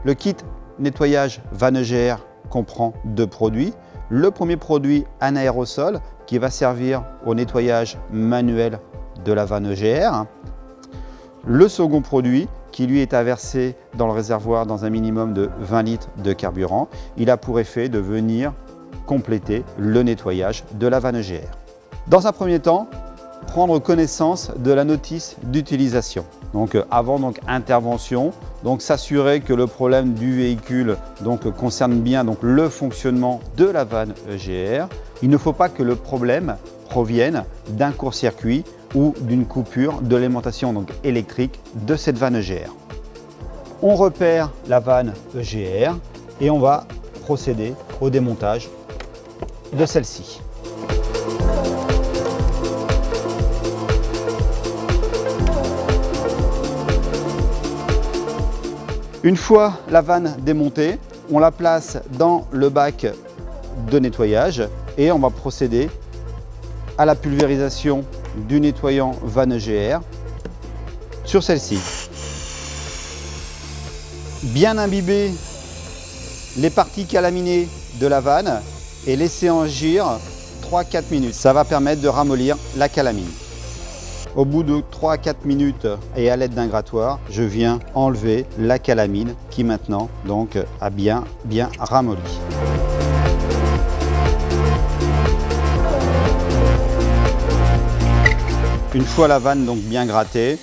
Le kit nettoyage vanne EGR comprend deux produits. Le premier produit, un aérosol qui va servir au nettoyage manuel de la vanne EGR. Le second produit qui lui est à verser dans le réservoir dans un minimum de 20 litres de carburant. Il a pour effet de venir compléter le nettoyage de la vanne EGR. Dans un premier temps, prendre connaissance de la notice d'utilisation. Donc avant intervention, s'assurer que le problème du véhicule concerne bien le fonctionnement de la vanne EGR. Il ne faut pas que le problème provienne d'un court-circuit ou d'une coupure de l'alimentation électrique de cette vanne EGR. On repère la vanne EGR et on va procéder au démontage de celle-ci. Une fois la vanne démontée, on la place dans le bac de nettoyage et on va procéder à la pulvérisation du nettoyant vanne EGR sur celle-ci. Bien imbiber les parties calaminées de la vanne et laisser agir 3-4 minutes. Ça va permettre de ramollir la calamine. Au bout de 3 à 4 minutes et à l'aide d'un grattoir, je viens enlever la calamine qui maintenant a bien ramolli. Une fois la vanne bien grattée,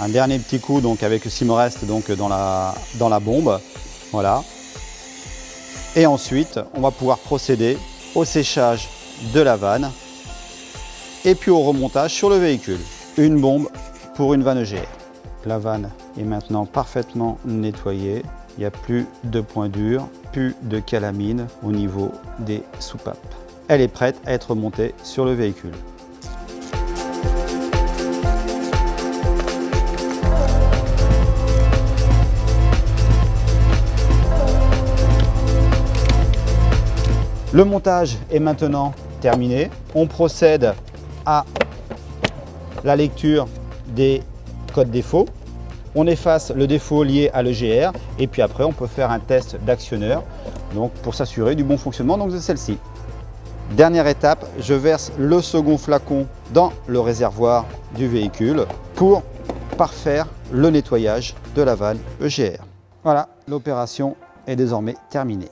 un dernier petit coup avec le Simorest dans la bombe, voilà. Et ensuite, on va pouvoir procéder au séchage de la vanne et puis au remontage sur le véhicule. Une bombe pour une vanne EGR. La vanne est maintenant parfaitement nettoyée. Il n'y a plus de points durs, plus de calamine au niveau des soupapes. Elle est prête à être montée sur le véhicule. Le montage est maintenant terminé. On procède à la lecture des codes défauts. On efface le défaut lié à l'EGR et puis après on peut faire un test d'actionneur pour s'assurer du bon fonctionnement de celle-ci. Dernière étape, je verse le second flacon dans le réservoir du véhicule pour parfaire le nettoyage de la vanne EGR. Voilà, l'opération est désormais terminée.